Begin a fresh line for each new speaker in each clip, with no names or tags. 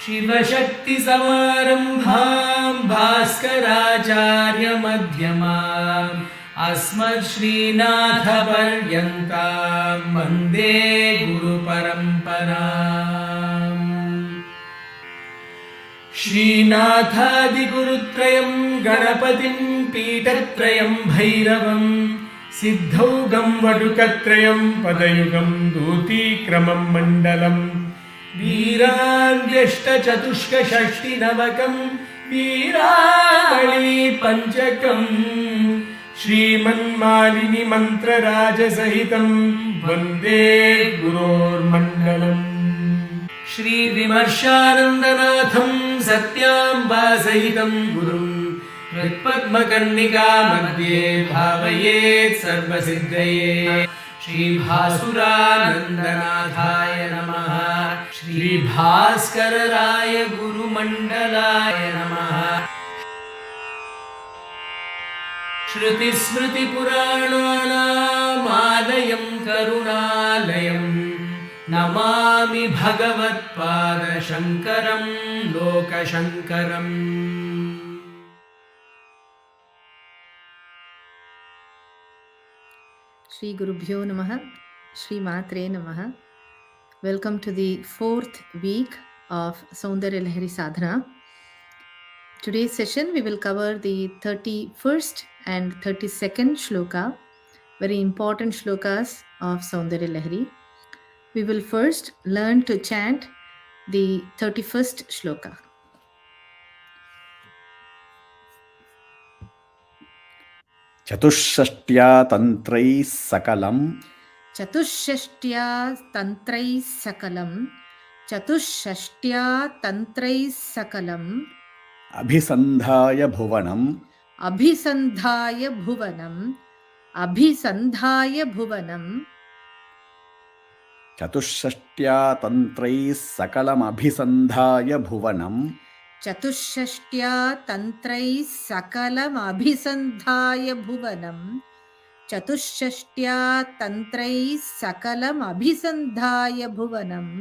शिवशक्तिसमारम्भां भास्कराचार्यमध्यमाम् अस्मच्छ्रीनाथपर्यन्तां वन्दे गुरुपरम्पराम्। श्रीनाथादिगुरुत्रयं गणपतिं पीठत्रयं भैरवं सिद्धौघं वटुकत्रयं पदयुगं दूतीक्रमं मण्डलम् वीराद्यष्टचतुष्कषष्टिनवकं वीरावळी पञ्चकं श्रीमन्मालिनी मन्त्रराजसहितं वन्दे गुरोर्मण्डलम्। श्रीविमर्शानन्दनाथं सत्याम्बासहितं गुरुं हृत्पद्मकर्णिका मध्ये भावयेत् सर्वसिद्धये। श्रीभासुरानन्दनाथाय नमः। श्रीभास्करराय गुरुमण्डलाय नमः। श्रुतिस्मृतिपुराणानामालयं करुणालयं Namami भगवत्पादशङ्करं लोकशङ्करम्।
Shri Gurubhyo Namaha, Shri Matre Namaha. Welcome to the fourth week of Soundaryalahari Sādhana. Today's session we will cover the 31st and 32nd shloka, very important shlokas of Soundaryalahari. We will first learn to chant the 31st shloka.
चतुष्षष्ट्या तन्त्रैः सकलं
चतुष्षष्ट्या तन्त्रैः सकलं चतुष्षष्ट्या तन्त्रैः सकलम्
अभिसन्धाय भुवनम्
अभिसन्धाय भुवनम् अभिसन्धाय भुवनम्
चतुष्षष्ट्या तन्त्रैः सकलमभिसन्धाय भुवनम्
चतुष्षष्ट्या तन्त्रैः सकलमभिसन्धाय भुवनम् चतुष्षष्ट्या तन्त्रैः सकलमभिसन्धाय भुवनम्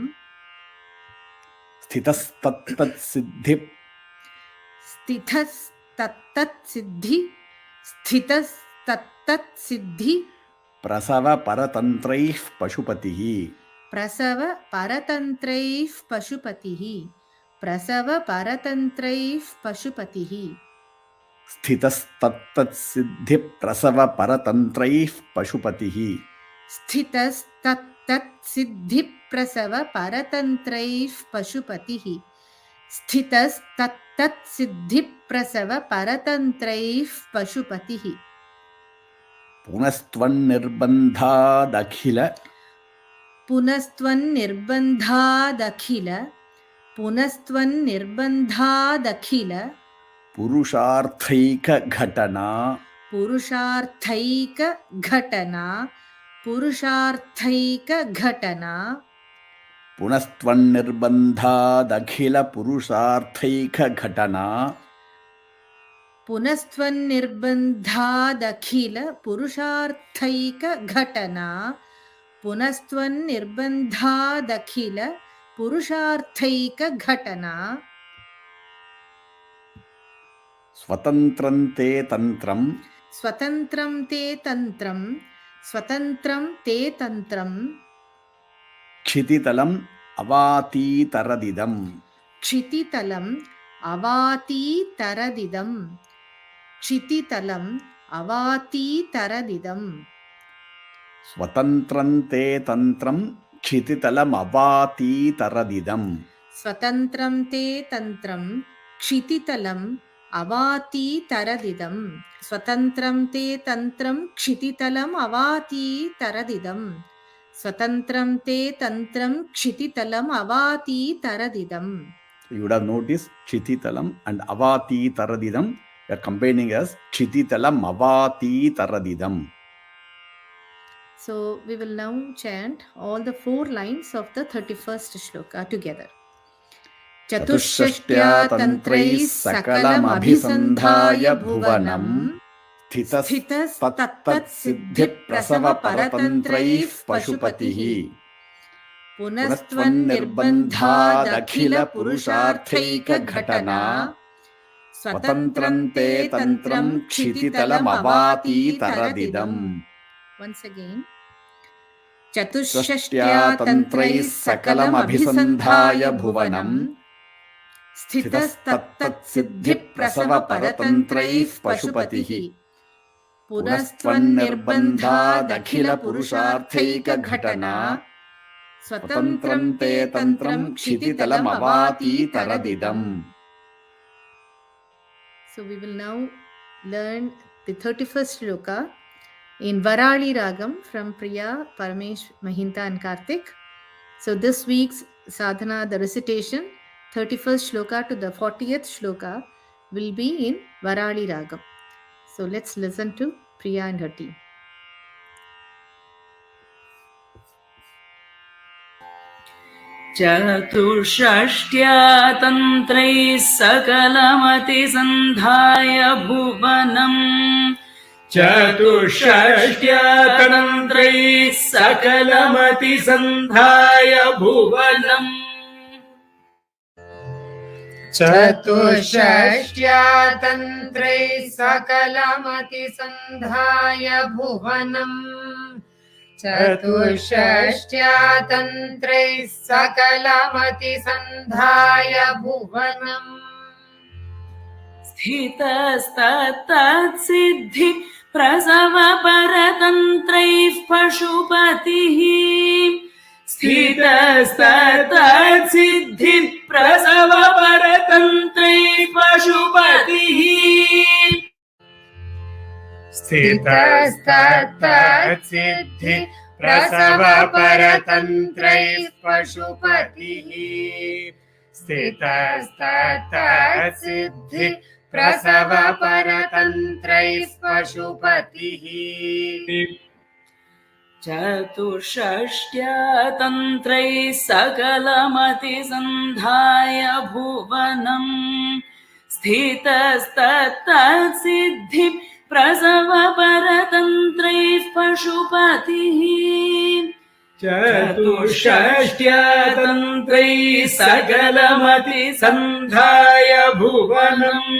स्थितस्तत्तत्सिद्धि
प्रसवपरतन्त्रैः पशुपतिः
प्रसवपरतन्त्रैः पशुपतिः प्रसवपरतन्त्रैः पशुपतिः
स्थितस्तत्तत्सिद्धिप्रसवपरतन्त्रैः पशुपतिः
स्थितस्तत्तत्सिद्धिप्रसवपरतन्त्रैः पशुपतिः स्थितस्तत्तत्सिद्धिप्रसवपरतन्त्रैः पशुपतिः
पुनस्त्वन्निर्बन्धादखिल
पुनस्त्वन्निर्बन्धादखिल
पुरुषार्थैकघटना
पुनस्त्वन्निर्बन्धादखिल
पुरुषार्थैकघटना
पुनस्त्वन्निर्बन्धादखिल पुरुषार्थैकघटना
स्वतन्त्रं ते तन्त्रं
स्वतन्त्रं ते तन्त्रं
क्षितितलम् अवातीतरदिदम्
क्षितितलम् अवातीतरदिदम्
स्वतन्त्रं ते तन्त्रं क्षितितलमवातीतरदिदम्
स्वतन्त्रं ते तन्त्रं क्षितितलम् अवातीतरदिदम् स्वतन्त्रं ते तन्त्रं क्षितितलम् अवातीतरदिदम् स्वतन्त्रं ते तन्त्रं क्षितितलम् अवातीतरदिदम्.
You would have noticed kṣititalam and avatitaradidam. We are combining as kṣititalam avatitaradidam.
So we will now chant all the 4 lines of the 31st shloka together.
चतुष्षष्ट्या तन्त्रैः सकलमभिसन्धाय भुवनम् स्थितस्तत्तत्सिद्धिप्रसवपरतन्त्रैः पशुपतिः
पुनस्त्वन्निर्बन्धादखिल पुरुषार्थैकघटना स्वतन्त्रं ते तन्त्रं क्षितितलमवातीतरदिदम्. Once again. चतुष्षष्ट्या तन्त्रैः सकलमभिसन्धाय भुवनम् स्थितस्तत्तत्सिद्धिप्रसवपरतन्त्रैः पशुपतिः पुनस्त्वन्निर्बन्धादखिल पुरुषार्थैकघटना स्वतन्त्रं ते तन्त्रं क्षितितलमवातीतरदिदम्. So we will now learn the 31st shloka in Varali Ragam from Priya, Paramesh, Mahinta and Karthik. So this week's sadhana, the recitation, 31st shloka to the 40th shloka will be in Varali Ragam. So let's listen to Priya and her team.
चतुष्षष्ट्या तन्त्रैः सकलमभिसन्धाय भुवनम् चतुष्षष्ट्या तन्त्रैः सकलमभिसन्धाय भुवनम्
चतुष्षष्ट्या तन्त्रैः सकलमभिसन्धाय भुवनम् चतुष्षष्ट्या तन्त्रैः सकलमभिसन्धाय भुवनम्
स्थितस्तत्तत्सिद्धिप्रसवपरतन्त्रैः पशुपतिः स्थितस्तत्तत्सिद्धिप्रसवपरतन्त्रैः पशुपतिः
स्थितस्तत्तत्सिद्धिप्रसवपरतन्त्रैः पशुपतिः स्थितस्तत्तत्सिद्धिप्रसवपरतन्त्रैः पशुपतिः
चतुष्षष्ट्या तन्त्रैः सकलमभिसन्धाय भुवनम् स्थितस्तत्तत्सिद्धिप्रसवपरतन्त्रैः पशुपतिः चतुष्षष्ट्या तन्त्रैः सकलमभिसन्धाय भुवनम्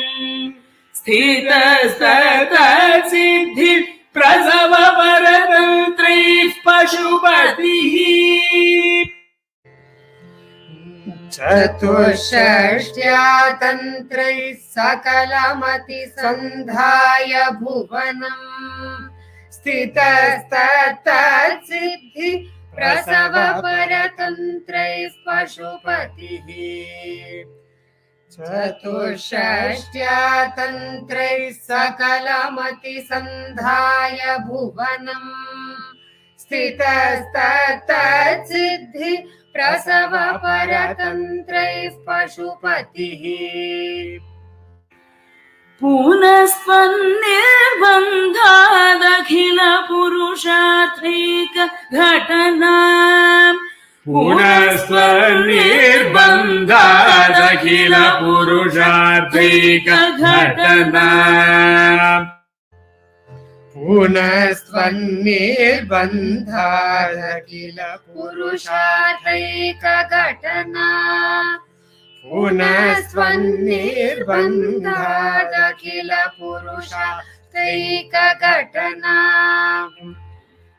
स्थितस्तत्तत्सिद्धिप्रसवपरतन्त्रैः पशुपतिः
चतुष्षष्ट्या तन्त्रैः सकलमभिसन्धाय भुवनम् स्थितस्तत्तत्सिद्धिप्रसवपरतन्त्रैः पशुपतिः चतुष्षष्ट्या तन्त्रैः सकलमभिसन्धाय भुवनम् स्थितस्तत्तत्सिद्धिप्रसवपरतन्त्रैः पशुपतिः
पुनस्त्वन्निर्बन्धादखिल पुरुषार्थैकघटना पुनस्त्वन्निर्बन्धादखिल पुरुषार्थैकघटना
पुनस्त्वन्निर्बन्धादखिल पुरुषार्थैकघटना पुनस्त्वन्निर्बन्धादखिल पुरुषार्थैकघटना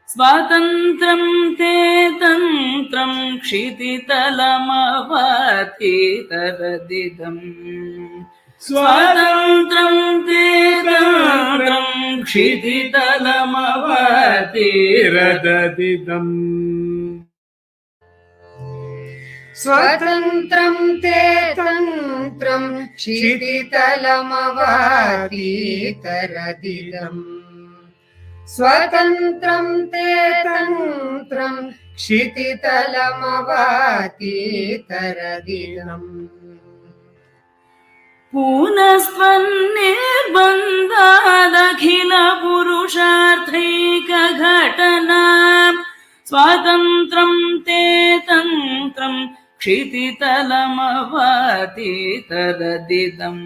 स्वातन्त्र्यं ते तन्त्रं क्षितितलमवातीतरदिदम् स्वातन्त्र्यं ते तन्त्रं क्षितितलमवातीतरदिदम्
स्वतन्त्रं ते तन्त्रं क्षितितलमवातीतरदिदम् स्वतन्त्रं ते तन्त्रं क्षितितलमवातीतरदिदम्
पुनस्त्वन्निर्बन्धादखिल पुरुषार्थैकघटना स्वातन्त्र्यं ते तन्त्रं क्षितितलमवातीतरदिदम्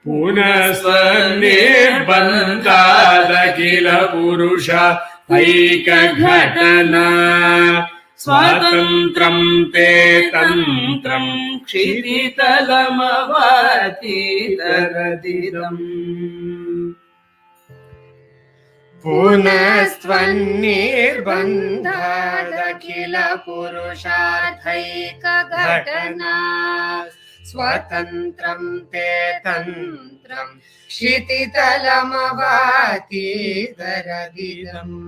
पुनस्त्वन्निर्बन्धादखिल पुरुषार्थैकघटना
स्वातन्त्र्यं ते तन्त्रं क्षितितलमवातीतरदिदम्
पुनस्त्वन्निर्बन्धादखिल पुरुषार्थैकघटना स्वतन्त्रं ते तन्त्रं क्षितितलमवातीतरदिदम्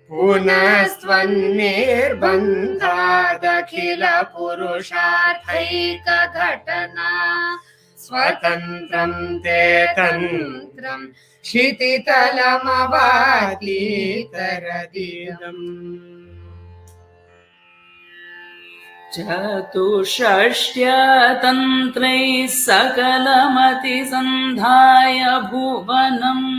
पुनस्त्वन्निर्बन्धादखिल पुरुषार्थैकघटना स्वतन्त्रं ते तन्त्रं क्षितितलमवातीतरदिदम्
चतुष्षष्ट्या तन्त्रैः सकलमभिसन्धाय भुवनम्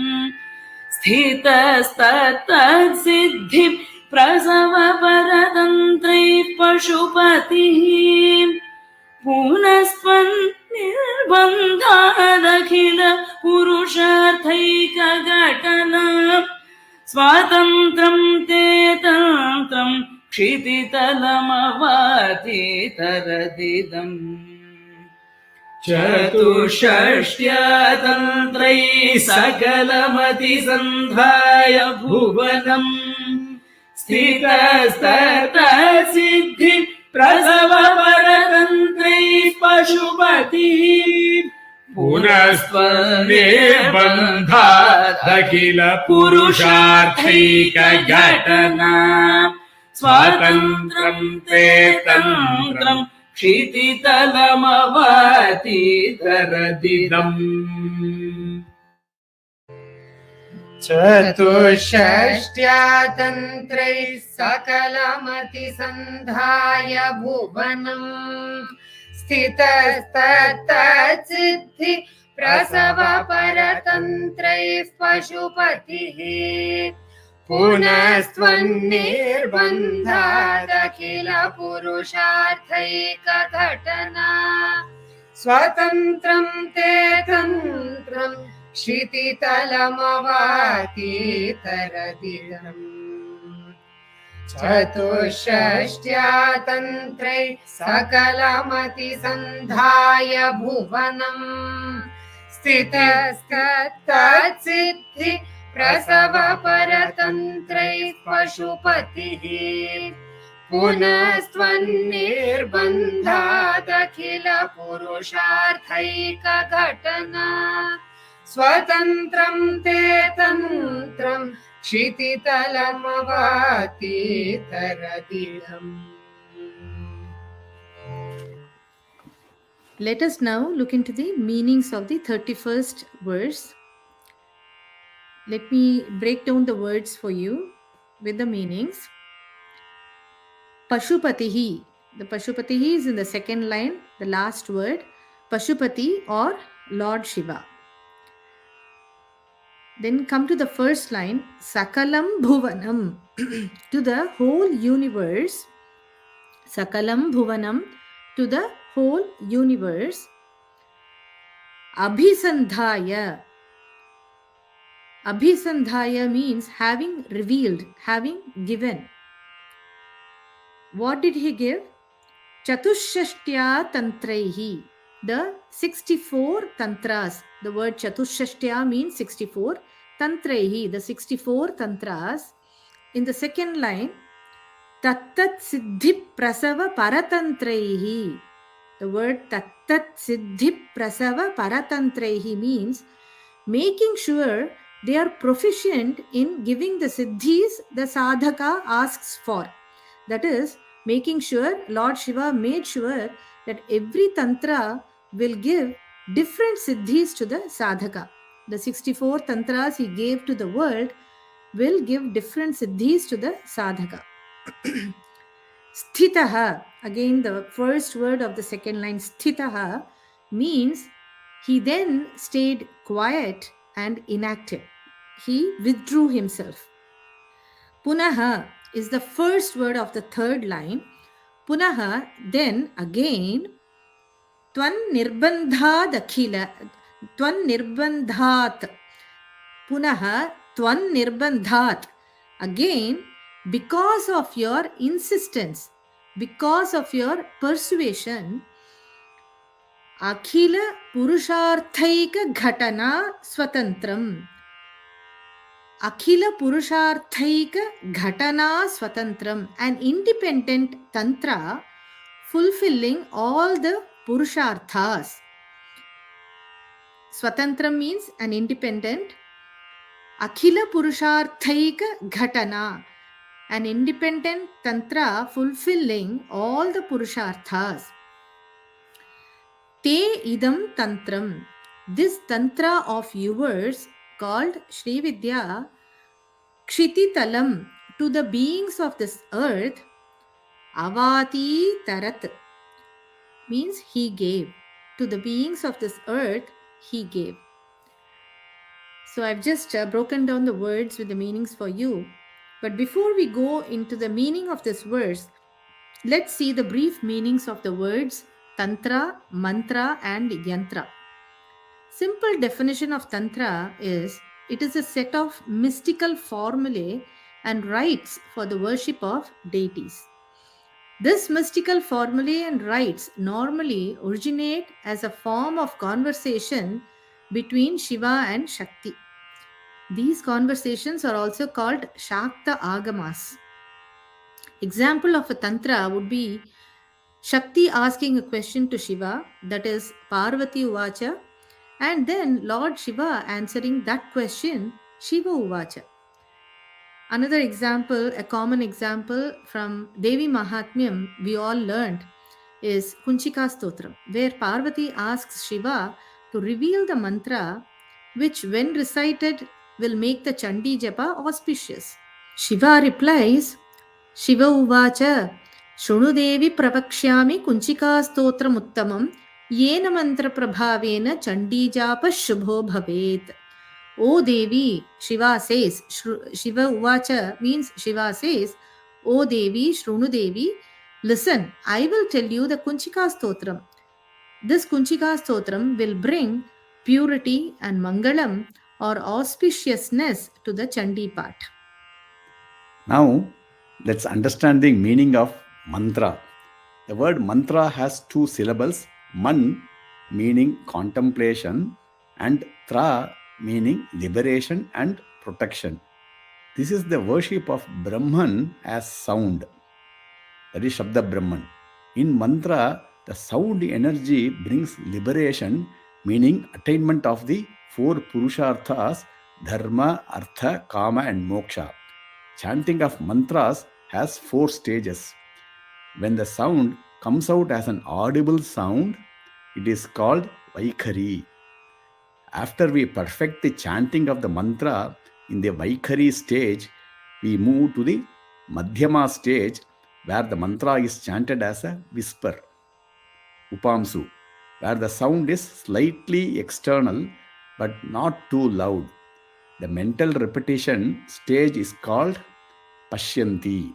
स्थितस्तत्तत्सिद्धिप्रसवपरतन्त्रैः पशुपतिः पुनस्त्वन्निर्बन्धादखिल पुरुषार्थैकघटना स्वातन्त्र्यं ते तन्त्रं क्षितितलमवातीतरदिदम् चतुष्षष्ट्या तन्त्रैः सकलमभिसन्धाय भुवनम् स्थितस्तत्तत्सिद्धिप्रसवपरतन्त्रैः पशुपतिः पुनस्त्वन्निर्बन्धादखिल पुरुषार्थैकघटना स्वातन्त्र्यं ते तन्त्रं क्षितितलमवातीतरदिदम्
चतुष्षष्ट्या तन्त्रैः सकलमभिसन्धाय भुवनम् स्थितस्तत्तत्सिद्धिप्रसवपरतन्त्रैः पशुपतिः पुनस्त्वन्निर्बन्धादखिल पुरुषार्थैकघटना स्वतन्त्रं ते तन्त्रं क्षितितलमवातीतरदिदम् चतुष्षष्ट्या तन्त्रैः सकलमभिसन्धाय भुवनम् स्थितस्तत्तत्सिद्धिप्रसवपरतन्त्रैः पशुपतिः पुनस्त्वन्निर्बन्धादखिल पुरुषार्थैकघटना स्वतन्त्रं ते तन्त्रं क्षितितलमवातीतरदिदम्.
Let us now look into the meanings of the 31st verse. Let me break down the words for you with the meanings. Paśupatiḥ. The Paśupatiḥ is in the second line, the last word. Paśupati or Lord Shiva. Then come to the first line, Sakalam bhuvanam, to the whole universe. Sakalam bhuvanam, to the whole universe. Abhisandhāya. Abhisandhāya means having revealed, having given. What did he give? Catuḥṣaṭyā tantraiḥ. The 64 tantras. The word catuḥṣaṭyā means 64. Tantraiḥ, the 64 tantras. In the second line, tattatsiddhiprasavaparatantraiḥ. The word tattatsiddhiprasavaparatantraiḥ means making sure they are proficient in giving the siddhis the sadhaka asks for. That is, making sure Lord Shiva made sure that every tantra will give different siddhis to the sadhaka. The 64 tantras he gave to the world will give different siddhis to the sadhaka. Sthitaha, again the first word of the second line, sthitaha, means he then stayed quiet and inactive. He withdrew himself. Punaha is the first word of the third line. Punaha, then again, tvan nirbandhat. Punaha, tvan nirbandhat. Again, because of your insistence, because of your persuasion, Akhila Purusharthaika Ghatana Svatantram. Akhila Purusharthaika Ghatana Svatantram, an independent tantra fulfilling all the Purusharthas. Svatantram means an independent. Akhila Purusharthaika Ghatana, an independent tantra fulfilling all the Purusharthas. Te idam tantram, this tantra of yours called Shrividya, kṣititalam, to the beings of this earth, avātītarat, means he gave. To the beings of this earth, he gave. So I've just broken down the words with the meanings for you. But before we go into the meaning of this verse, let's see the brief meanings of the words tantra, mantra and yantra. Simple definition of tantra is, it is a set of mystical formulae and rites for the worship of deities. This mystical formulae and rites normally originate as a form of conversation between Shiva and Shakti. These conversations are also called Shakta Agamas. Example of a tantra would be Shakti asking a question to Shiva, that is Parvati Uvacha, and then Lord Shiva answering that question, Shiva Uvacha. Another example, a common example from Devi Mahatmyam we all learned is Kunchika Stotram, where Parvati asks Shiva to reveal the mantra which when recited will make the Chandi Japa auspicious. Shiva replies, Shiva Uvacha, Shrunudevi Pravakshyami Kunchika Stotram Uttamam Yena Mantra Prabhavena Chandi Japa Shubho Bhavet. O Devi, Shiva says, Shiva Uvacha means Shiva says, O Devi, Shrunu Devi, listen, I will tell you the Kunchika Stotram. This Kunchika Stotram will bring purity and Mangalam or auspiciousness to the Chandi part.
Now, let's understand the meaning of mantra. The word mantra has two syllables, man meaning contemplation and tra meaning liberation and protection. This is the worship of Brahman as sound. That is Shabda Brahman. In mantra, the sound energy brings liberation, meaning attainment of the four Purusharthas, Dharma, Artha, Kama and Moksha. Chanting of mantras has four stages. When the sound comes out as an audible sound, it is called Vaikhari. After we perfect the chanting of the mantra in the Vaikhari stage, we move to the Madhyama stage where the mantra is chanted as a whisper, Upamsu, where the sound is slightly external but not too loud. The mental repetition stage is called Pashyanti.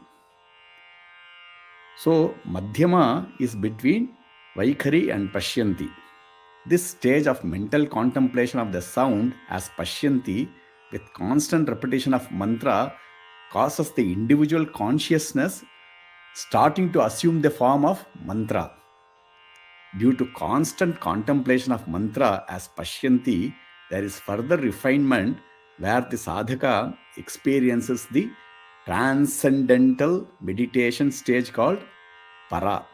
So, Madhyama is between Vaikhari and Pashyanti. This stage of mental contemplation of the sound as Pashyanti with constant repetition of mantra causes the individual consciousness starting to assume the form of mantra. Due to constant contemplation of mantra as Pashyanti, there is further refinement where the sadhaka experiences the transcendental meditation stage called Para.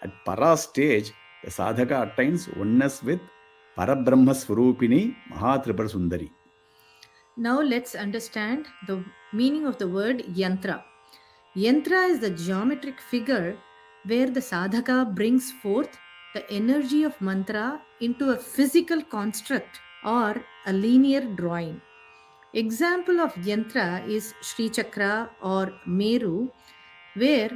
At Para stage, the sadhaka attains oneness with Parabrahma Swarupini Mahatripura Sundari.
Now let's understand the meaning of the word yantra. Yantra is the geometric figure where the sadhaka brings forth the energy of mantra into a physical construct or a linear drawing. Example of yantra is Sri Chakra or Meru, where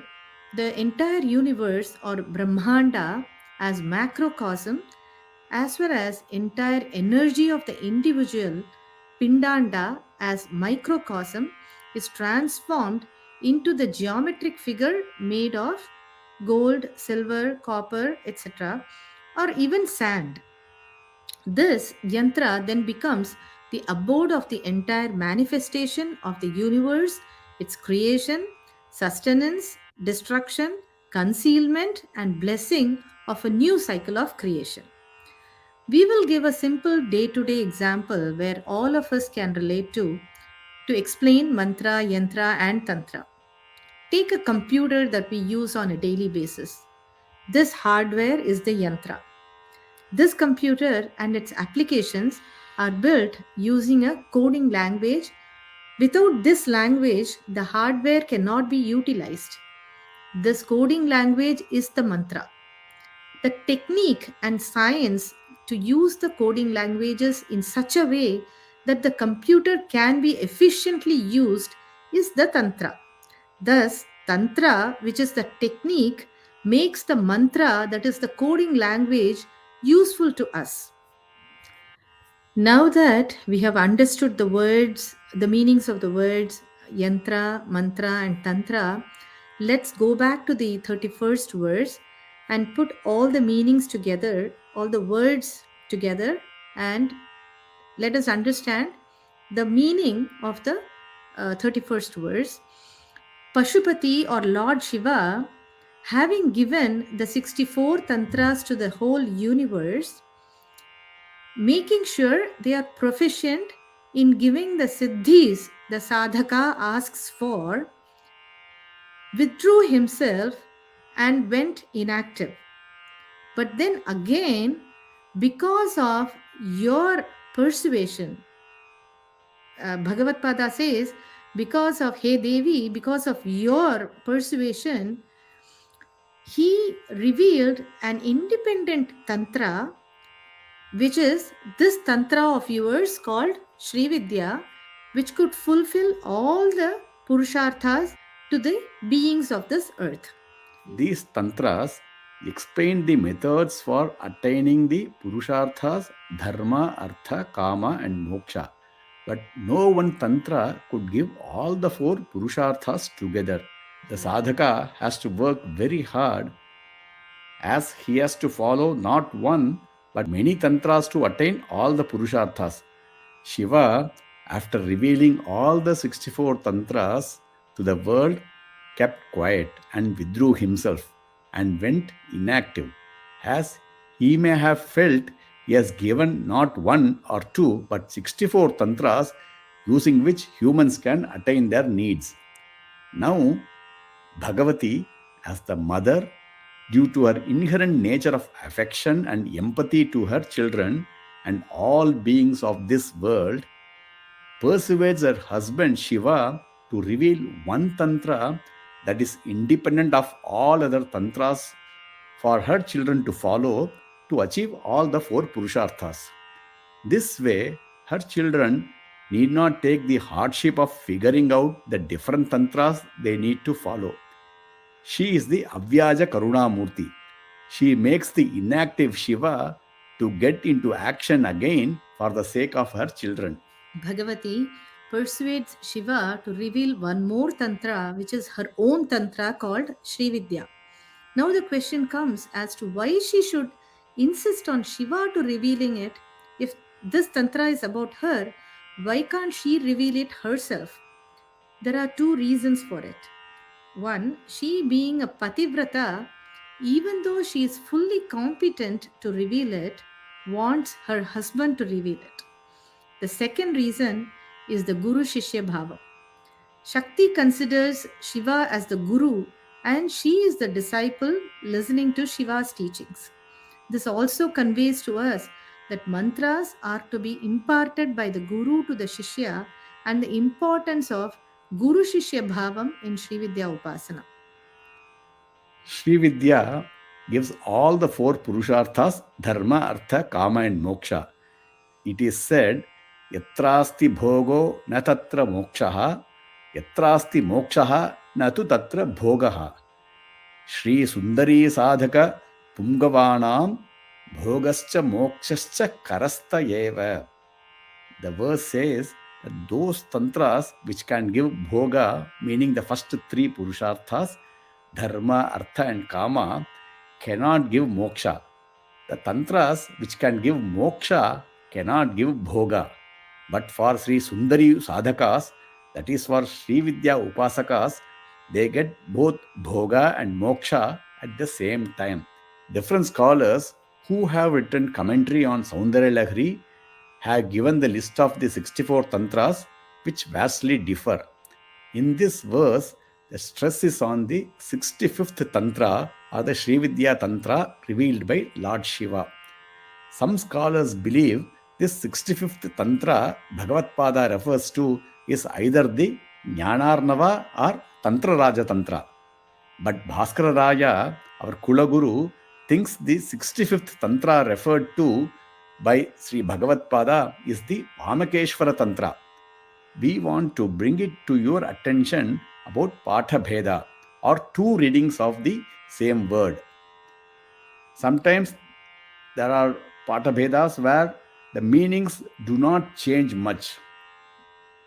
the entire universe or Brahmanda as macrocosm as well as entire energy of the individual Pindanda as microcosm is transformed into the geometric figure made of gold, silver, copper, etc., or even sand. This yantra then becomes the abode of the entire manifestation of the universe, its creation, sustenance, destruction, concealment, and blessing of a new cycle of creation. We will give a simple day-to-day example where all of us can relate to explain mantra, yantra, and tantra. Take a computer that we use on a daily basis. This hardware is the yantra. This computer and its applications are built using a coding language. Without this language, the hardware cannot be utilized. This coding language is the mantra. The technique and science to use the coding languages in such a way that the computer can be efficiently used is the tantra. Thus, tantra, which is the technique, makes the mantra, that is the coding language, useful to us. Now that we have understood the words, the meanings of the words yantra, mantra, and tantra, let's go back to the 31st verse and put all the meanings together, all the words together, and let us understand the meaning of the 31st verse. Paśupatiḥ or Lord Shiva, having given the 64 tantras to the whole universe, making sure they are proficient in giving the siddhis the sadhaka asks for, withdrew himself and went inactive. But then again, because of your persuasion, Bhagavad Pada says, because of Hey Devi, because of your persuasion, he revealed an independent tantra, which is this tantra of yours called Shrividya, which could fulfill all the purusharthas to the beings of this earth.
These tantras explain the methods for attaining the purusharthas, dharma, artha, kama, and moksha. But no one tantra could give all the 4 purusharthas together. The sadhaka has to work very hard, as he has to follow not one but many tantras to attain all the purusharthas. Shiva, after revealing all the 64 tantras to the world, kept quiet and withdrew himself and went inactive, as he may have felt he has given not 1 or 2 but 64 tantras using which humans can attain their needs. Now, Bhagavati, as the mother, due to her inherent nature of affection and empathy to her children and all beings of this world, persuades her husband Shiva to reveal one tantra that is independent of all other tantras for her children to follow to achieve all the 4 purusharthas. This way, her children need not take the hardship of figuring out the different tantras they need to follow. She is the Avyaja Karunamurti. She makes the inactive Shiva to get into action again for the sake of her children.
Bhagavati persuades Shiva to reveal one more tantra, which is her own tantra called Shrividya. Now the question comes as to why she should insist on Shiva to revealing it. If this tantra is about her, why can't she reveal it herself? There are 2 reasons for it. One, she being a pativrata, even though she is fully competent to reveal it, wants her husband to reveal it. The second reason is the Guru Shishya Bhava. Shakti considers Shiva as the Guru and she is the disciple listening to Shiva's teachings. This also conveys to us that mantras are to be imparted by the Guru to the Shishya and the importance of Guru Shishya Bhavam in Shrividya Upasana.
Shrividya gives all the 4 purusharthas, dharma, artha, kama, and moksha. It is said, yatrasti bhogo na tatra mokshaha, yatrasti mokshaha na tu tatra bhogaha. Shri Sundari Sadhaka Pumgavanam Bhogascha Mokshascha Karasta Eva. The verse says that those tantras which can give bhoga, meaning the first 3 purusharthas, dharma, artha, and kama, cannot give moksha. The tantras which can give moksha cannot give bhoga. But for Sri Sundari Sadhakas, that is for Shrividya Upasakas, they get both bhoga and moksha at the same time. Different scholars who have written commentary on Soundaryalahari have given the list of the 64 tantras which vastly differ. In this verse, the stress is on the 65th tantra or the Shrividya Tantra revealed by Lord Shiva. Some scholars believe this 65th tantra Bhagavatpada refers to is either the Jnanarnava or Tantraraja Tantra. But Bhaskara Raya, our Kulaguru, thinks the 65th tantra referred to by Sri Bhagavatpada is the Vamakeshvara Tantra. We want to bring it to your attention about Patha Bheda or two readings of the same word. Sometimes there are Patha Bhedas where the meanings do not change much.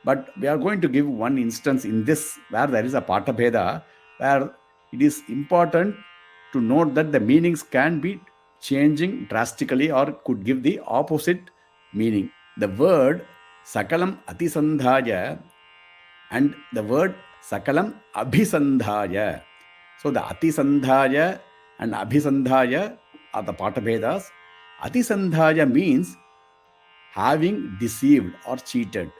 But we are going to give one instance in this where there is a Patha Bheda where it is important to note that the meanings can be changing drastically or could give the opposite meaning. The word sakalamabhisandhāya and the word sakalamabhisandhāya. So the atisandhāya and abhisandhāya are the Patha Bhedas. Atisandhāya means having deceived or cheated,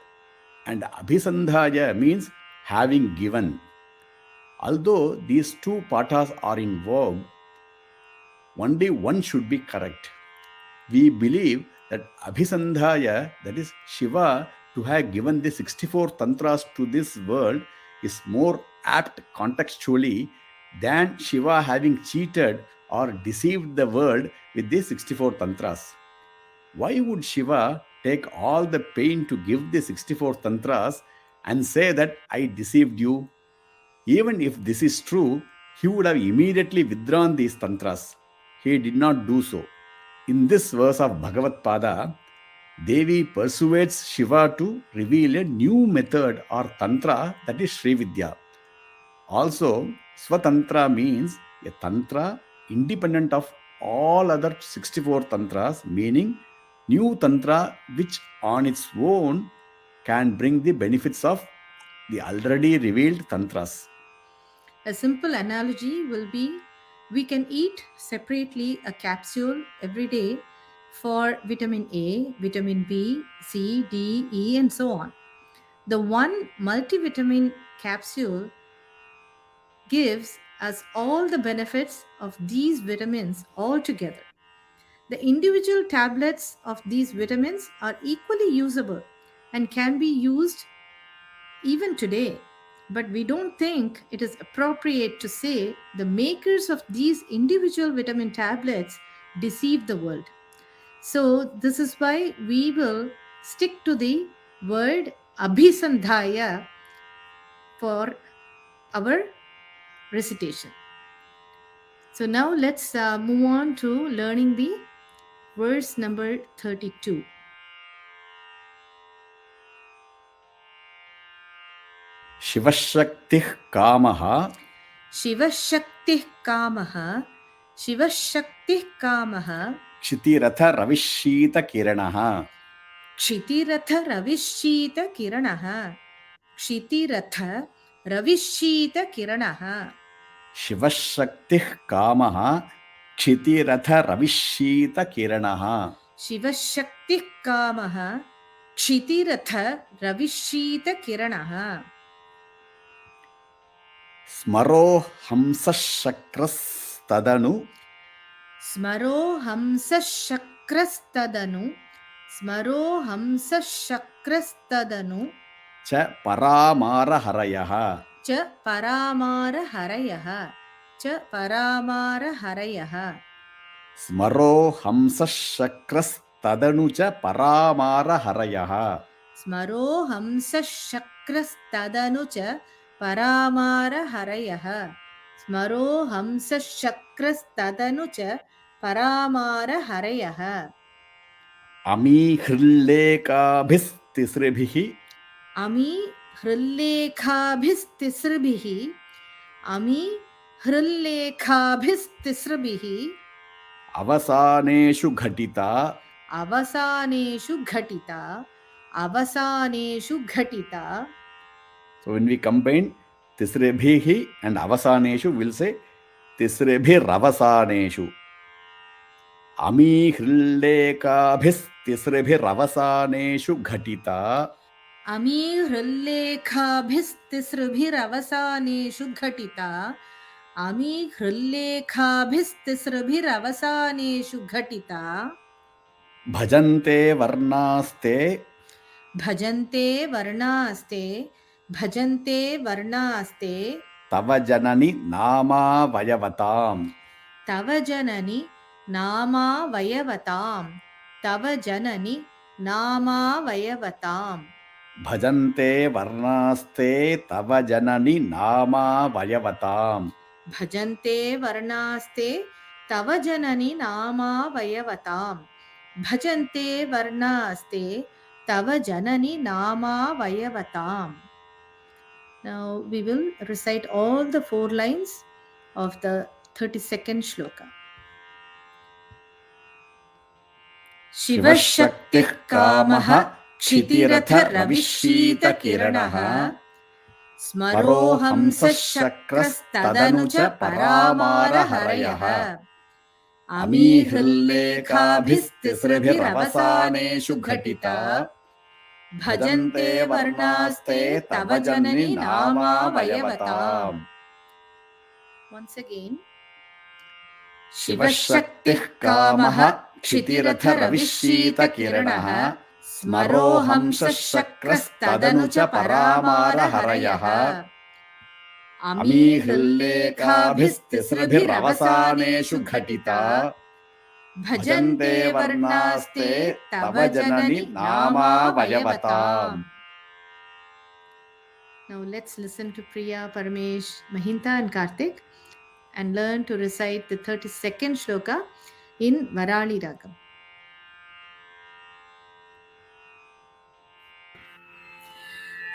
and abhisandhāya means having given. Although these two pathas are in vogue, only one should be correct. We believe that abhisandhāya, that is Shiva, to have given the 64 tantras to this world is more apt contextually than Shiva having cheated or deceived the world with the 64 tantras. Why would Shiva take all the pain to give the 64 tantras and say that I deceived you? Even if this is true, he would have immediately withdrawn these tantras. He did not do so. In this verse of Bhagavatpada, Devi persuades Shiva to reveal a new method or tantra, that is Shrividya. Also, svatantraṃ means a tantra independent of all other 64 tantras, meaning new tantra which on its own can bring the benefits of the already revealed tantras.
A simple analogy will be we can eat separately a capsule every day for vitamin A, vitamin B, C, D, E, and so on. The one multivitamin capsule gives us all the benefits of these vitamins all together. The individual tablets of these vitamins are equally usable and can be used even today. But we don't think it is appropriate to say the makers of these individual vitamin tablets deceive the world. So this is why we will stick to the word abhisandhāya for our recitation. So now let's move on to learning the verse number 32.
Śivaḥ kāmaḥ
śivaḥ kāmaḥ śivaḥ
kṣitiratha raviḥ
kṣitiratha raviḥ kṣitiratha raviḥ
Śivaḥ kāmaḥ kṣitiratha raviḥ
śivaḥ kāmaḥ kṣitiratha raviḥ
smaro haṃsaḥ śakrastadanu
smaro haṃsaḥ śakrastadanu
cha parāmāraharayaḥ smaro haṃsaḥ śakrastadanu cha parāmāraharayaḥ
smaro haṃsaḥ śakrastadanu cha parāmāraharayaḥ smaro haṃsaḥ śakrastadanu cha parāmāraharayaḥ
ami hṛllekhābhistisṛbhiravasāneṣu ghaṭitā So when we combine tisrebhihi and avasaneshu will say tisrebhiravasaneṣu. Ami hṛllekhābhistisṛbhiravasāneṣu ghaṭitā.
Ami hṛllekhābhistisṛbhiravasāneṣu ghaṭitā. Ami hṛllekhābhistisṛbhiravasāneṣu ghaṭitā.
Bhajante varnaste.
Bhajante varnaste. Bhajante varnaste.
Tava janani nama vayavatam.
Tava janani nama vayavatam. Tava janani nama vayavatam.
Bhajante varnaste tava janani nama vayavatam.
Bhajante varnaste tava janani nama vayavatam. Bhajante varnaste tava janani nama vayavatam. Now we will recite all the 4 lines of the 32nd shloka. Śivaḥ śaktih kāmaḥ kṣitiratha raviḥ smaro haṃsaḥ śakrastadanu parāmāraharayaḥ. Ami hṛllekhābhistisṛbhiravasāneṣu ghaṭitā. Bhajante varnaste tava janani nama vayavatam. Once again. Śivaḥ śaktih kāmaḥ kṣitiratha raviḥ smaro haṃsaḥ śakrastadanu parāmāraharayaḥ. Ami hṛllekhābhistisṛbhiravasāneṣu ghaṭitā. Bhajante varnaste tava janani nama vayavatam. Now let's listen to Priya, Paramesh, Mahinta and Karthik and learn to recite the 32nd shloka in Varali Ragam.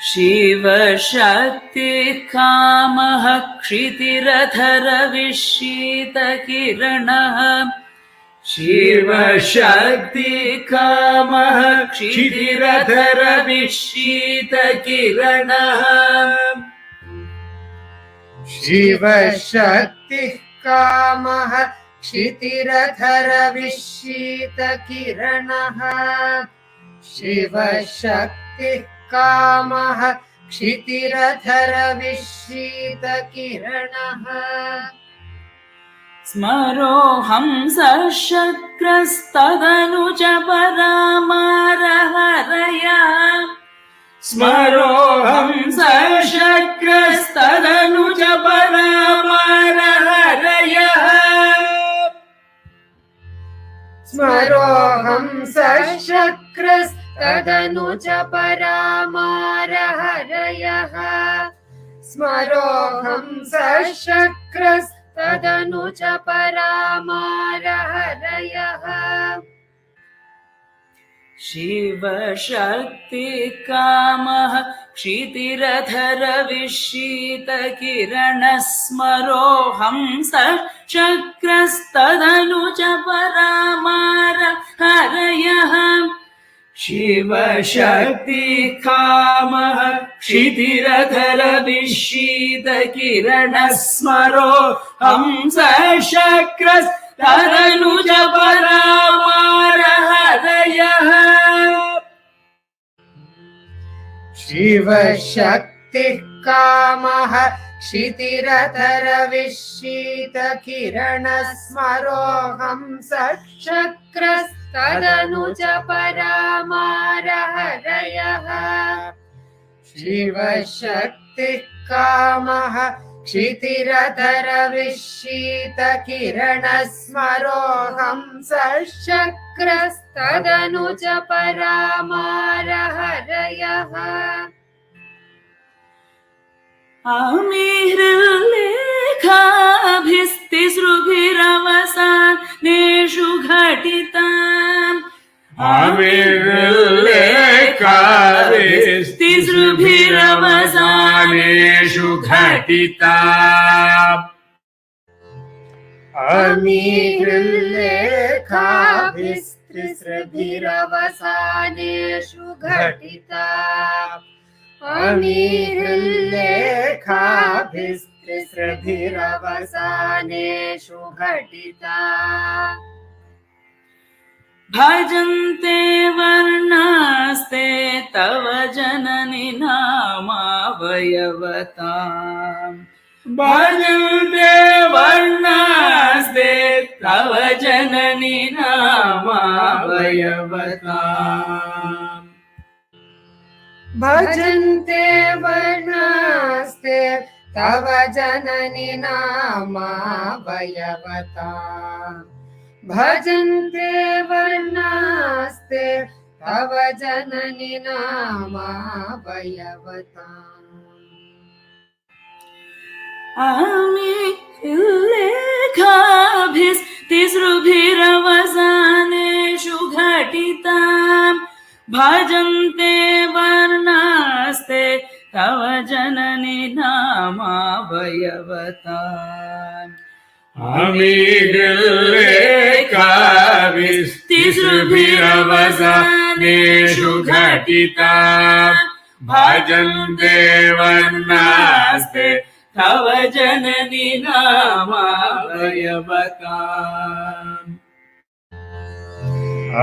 Shiv Shakti कामः क्षितिरथा रविः शीतकिरणः शिव शक्ति कामः क्षितिरथा रविः शीतकिरणः
शिव शक्ति कामः क्षितिरथा रविः शीतकिरणः शिव शक्ति कामः क्षितिरथा रविः शीतकिरणः
स्मरो हंसः शक्रस्तदनु च परामारहरयः स्मरो हंसः शक्रस्तदनु च परामारहरयः
स्मरो हंसः शक्रस्तदनु च परामारहरयः स्मरो हंसः शक्रस्तदनु च परामारहरयः
शिव शक्ति कामः क्षितिरथा रविः शीतकिरणः स्मरो हंसः शक्रस्तदनु च परामारहरयः शिव शक्ति कामः क्षितिरथा रविः शीतकिरणः स्मरो हंसः शक्रस्तदनु च परामारहरयः
शिव शक्ति कामः क्षितिरथा रविः शीतकिरणः स्मरो हंसः शक्रस्तदनु च परामारहरयः शिव शक्ति कामः क्षितिरथा रविः शीतकिरणः स्मरो हंसः शक्रस्तदनु च परामारहरयः
अमी हृल्लेखाभिस्तिसृभिरवसानेषु घटिता अमी हृल्लेखाभिस्तिसृभिरवसानेषु घटिता
अमी हृल्लेखाभिस्तिसृभिरवसानेषु घटिता अमी हृल्लेखाभिस्तिसृभिरवसानेषु हृल्लेखाभिस्तिसृभिरवसानेषु घटिता
भजन्ते वर्णास्ते तव जननि नामावयवताम् भजन्ते वर्णास्ते तव जननि नामावयवताम्
भजन्ते वर्णास्ते तव जननि नामावयवताम् भजन्ते वर्णास्ते तव जननि नामावयवताम्
आमि हृल्लेखाभिस्तिसृभिरवसानेषु घटिताम् भजन्ते वर्णास्ते तव जननि नामावयवताम् आमि हृल्लेखाभिस्तिसृभिरवसानेषु घटिताम् भजन्ते वर्णास्ते तव जननि नामावयवताम्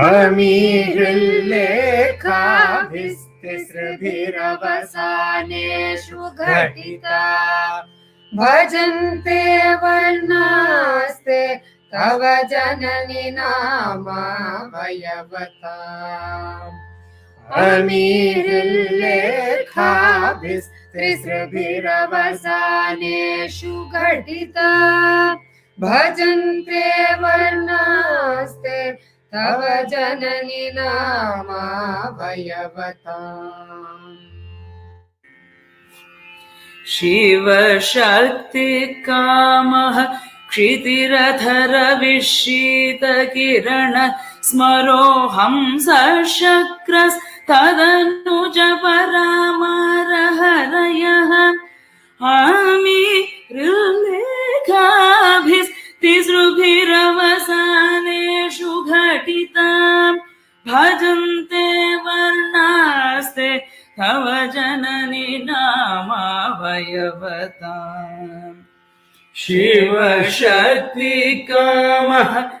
आमि हृल्लेखाभिस्तिसृभिरवसानेषु घटिता भजन्ते वर्णास्ते तव जननि नामावयवताम् आमि हृल्लेखाभिस्तिसृभिरवसानेषु घटिता भजन्ते वर्णास्ते तव जननि नामावयवताम्
शिवशक्तिकामः क्षितिरथ रविः शीतकिरणः स्मरो हंसः शक्रस्तदनुज परामारहरयः आमि हृल्लेखाभिस्तिसृभिरवसानेषु घटिताम् भजन्ते वर्णास्ते तव जननि नामावयवताम् शिवशक्तिकामः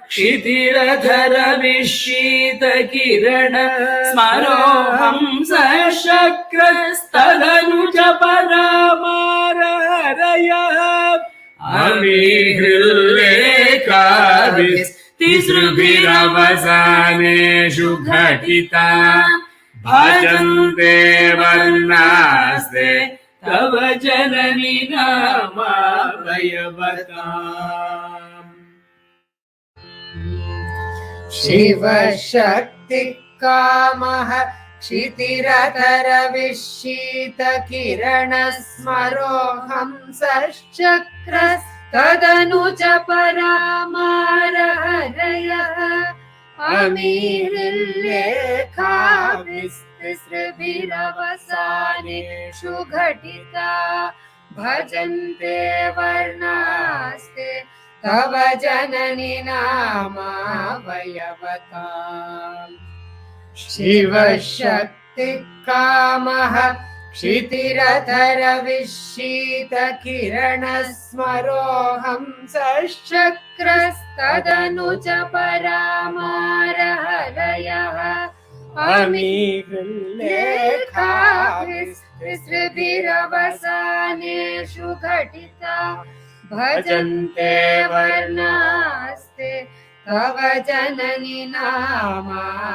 क्षितिरथ रविः शीतकिरणः स्मरो हंसः शक्रस्तदनुज परामारहरयः आमि हृल्लेखाभिस्तिसृभिरवसानेषु घटिताम् भजन्ते वर्णास्ते तव जननि नामावयवताम्
शिवशक्तिकामः क्षितिरथ रविः शीतकिरणः स्मरो हंसः शक्रस्तदनुज परामारहरयः आमि हृल्लेखाभिस्तिसृभिरवसानेषु घटिता भजन्ते वर्णास्ते तव जननि नामावयवताम् शिवशक्तिकामः क्षितिरथ रविः शीतकिरणः स्मरो हंसः शक्रस्तदनुज परामारहरयः आमि हृल्लेखाभिस्तिसृभिरवसानेषु घटिता भजन्ते वर्णास्ते तव जननि नामावयवताम्.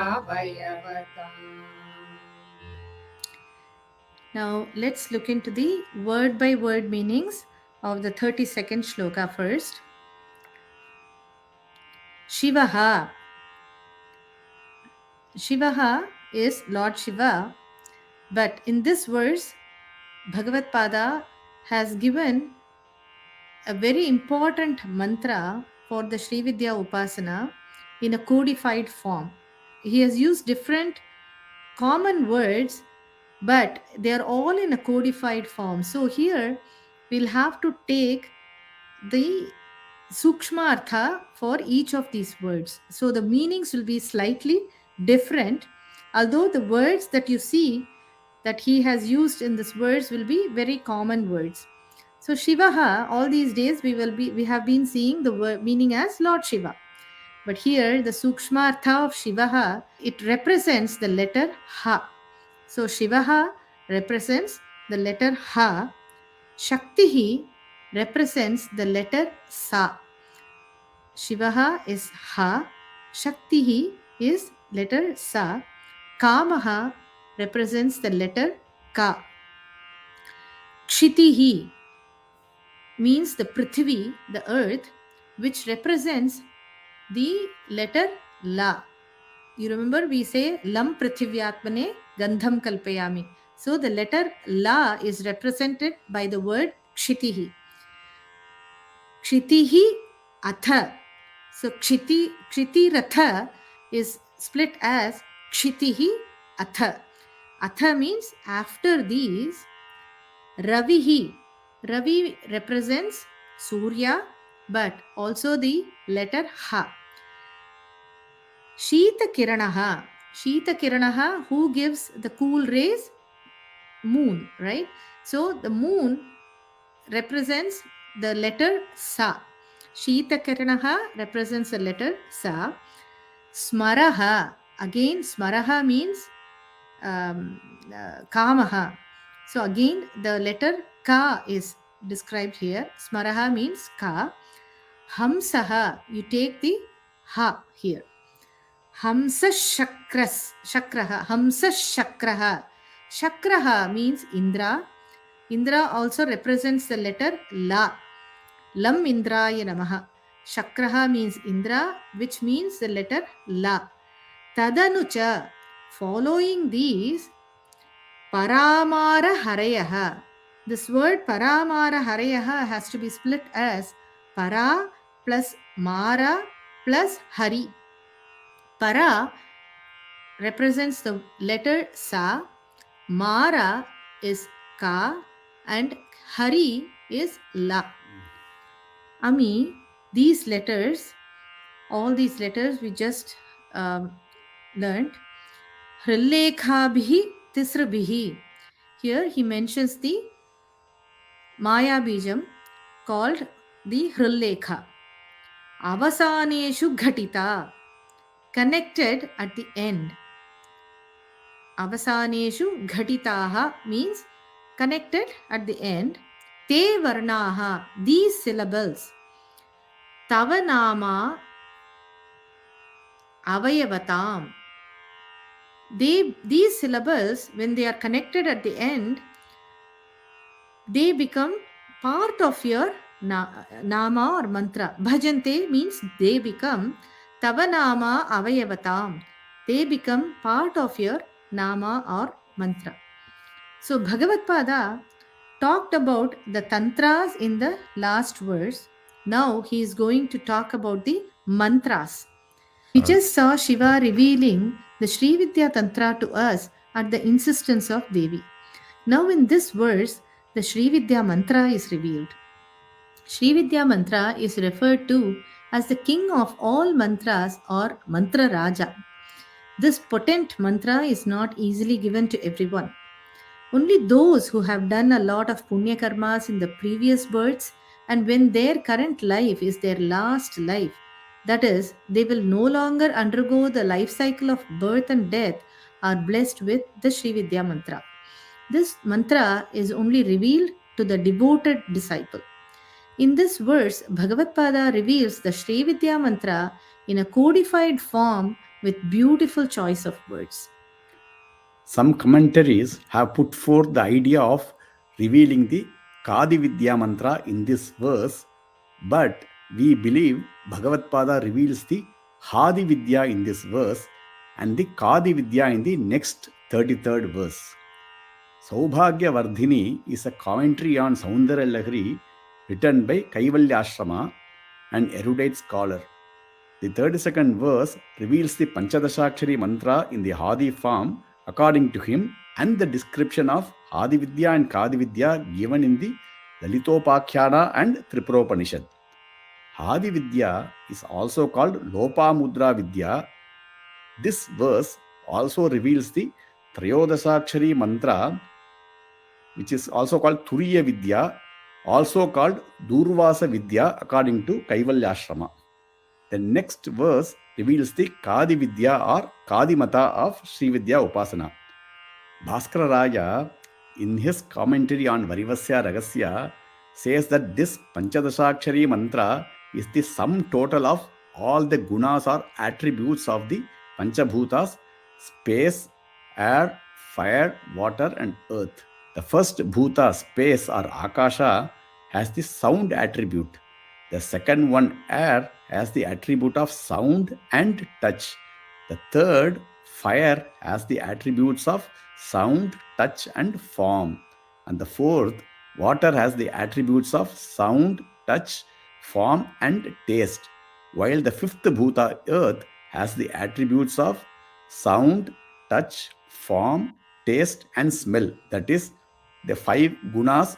Now let's look into the word by word meanings of the 32nd shloka first. Śivaḥ. Śivaḥ is Lord Shiva, but in this verse, Bhagavad Pada has given a very important mantra for the Shrividya Upasana in a codified form. He has used different common words, but they are all in a codified form. So here we'll have to take the sukshma artha for each of these words. So the meanings will be slightly different, although the words that you see that he has used in this verse will be very common words. So Shivaḥ, all these days we have been seeing the word meaning as Lord Shiva. But here the Sukshmartha of Shivaḥ, it represents the letter Ha. So Shivaḥ represents the letter Ha. Śaktiḥ represents the letter Sa. Shivaḥ is Ha. Śaktiḥ is letter Sa. Kāmaḥ represents the letter Ka. Kṣitiḥ means the Prithvi, the earth, which represents the letter La. You remember we say Lam Prithivyatmane Gandham Kalpayami. So the letter La is represented by the word Kṣitiḥ. Kṣitiratha. So kṣitiratha is split as kṣitiratha. Atha means after these. Raviḥ. Ravi represents Surya, but also the letter Ha. śitakiraṇaḥ. śitakiraṇaḥ, who gives the cool rays? Moon, right? So the moon represents the letter Sa. śitakiraṇaḥ represents the letter Sa. Smaraha. Again, smaraha means kāmaḥ. So again, the letter Ka is described here. Smaraha means Ka. Haṃsaḥ, you take the Ha here. Haṃsaḥ śakraha. Haṃsaḥ śakraha. Śakraha means Indra. Indra also represents the letter La. Lam Indraya Namaha. Śakraha means Indra, which means the letter La. Tadanucha, following these, parāmāraharayaḥ. This word parāmāraharayaḥ has to be split as para plus mara plus hari. Para represents the letter Sa, mara is Ka, and hari is La. Ami, these letters, all these letters we just learned. hṛllekhābhistisṛbhiravasāneṣu. Here he mentions the Maya Bijam called the hṛllekha. Avasāneṣu ghaṭitā, connected at the end. Avasāneṣu ghaṭitāha means connected at the end. Te varnaha, these syllables. Tava nama avayavatam. These syllables, when they are connected at the end, they become part of your nama or mantra. Bhajante means they become. Tava nama avayavatam. They become part of your nama or mantra. So Bhagavatpada talked about the tantras in the last verse. Now he is going to talk about the mantras. We just saw Shiva revealing the Shrividya Tantra to us at the insistence of Devi. Now in this verse, the Shrividya Mantra is revealed. Shrividya Mantra is referred to as the king of all mantras or Mantra Raja. This potent mantra is not easily given to everyone. Only those who have done a lot of punya karmas in the previous births, and when their current life is their last life, that is, they will no longer undergo the life cycle of birth and death, are blessed with the Shrividya Mantra. This mantra is only revealed to the devoted disciple. In this verse, Bhagavatpada reveals the Shrividya Mantra in a codified form with beautiful choice of words.
Some commentaries have put forth the idea of revealing the Kadividya Mantra in this verse, but we believe Bhagavatpada reveals the Hadividya in this verse and the Kadividya in the next 33rd verse. Saubhagya Vardhini is a commentary on Soundaryalahari written by Kaivalyashrama, an erudite scholar. The 32nd verse reveals the Panchadashakshari mantra in the Hadi form according to him, and the description of Hadividya and Kadividya given in the Lalitopakhyaṇa and Tripuropanishad. Hadividya is also called Lopamudra Vidya. This verse also reveals the Trayodashakshari mantra, which is also called Turiya Vidya, also called Durvasa Vidya according to Kaivalyashrama. The next verse reveals the Kadi Vidya or Kadimata of Shrividya Upasana. Bhaskararaya, in his commentary on Varivasya Ragasya, says that this Panchadashakshari mantra is the sum total of all the gunas or attributes of the Panchabhutas, space, air, fire, water and earth. The first bhuta, space or akasha, has the sound attribute. The second one, air, has the attribute of sound and touch. The third, fire, has the attributes of sound, touch and form. And the fourth, water, has the attributes of sound, touch, form and taste. While the fifth bhuta, earth, has the attributes of sound, touch, form, taste and smell. That is, the 5 gunas: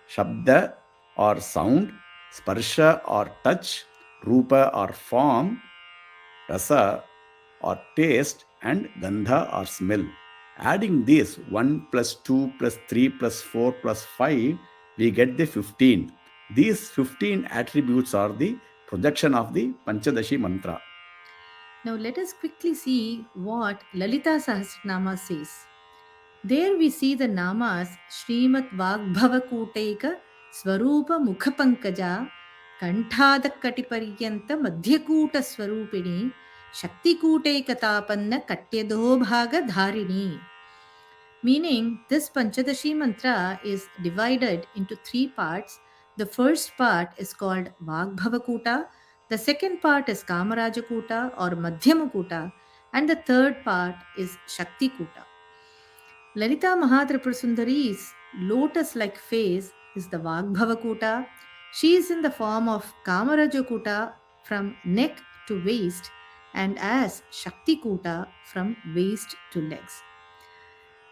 shabda or sound, sparsha or touch, rupa or form, rasa or taste and gandha or smell. Adding these 1 plus 2 plus 3 plus 4 plus 5, we get the 15. These 15 attributes are the projection of the Panchadashi mantra.
Now let us quickly see what Lalita Sahasranama says. There we see the namas Srimat Vagbhavakuteika Swarupa Mukhapankaja Kanthadakatiparyanta Madhyakuta Swarupini Shaktikuteikatapanna Katyadobhaga Dharini. Meaning, this Panchadashi mantra is divided into 3 parts. The first part is called Vagbhavakuta, the second part is Kamarajakuta or Madhyamakuta, and the third part is Shaktikuta. Lalita Mahatripurasundari's lotus-like face is the Vagbhavakuta. She is in the form of Kamarajakuta from neck to waist and as Shaktikuta from waist to legs.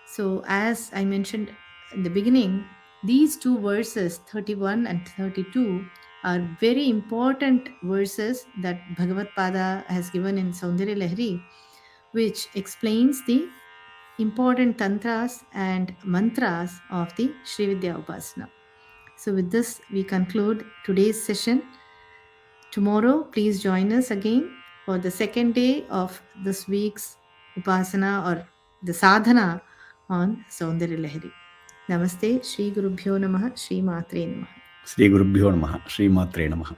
So as I mentioned in the beginning, these 2 verses 31 and 32 are very important verses that Bhagavad Pada has given in Soundaryalahari, which explains the important tantras and mantras of the Shrividya Upasana. So with this, we conclude today's session. Tomorrow, please join us again for the second day of this week's Upasana or the Sādhana on Soundaryalahari. Namaste, Shri Gurubhyo Namaha, Shri Matre Namaha.
Shri Gurubhyo Namaha, Shri Matre Namaha.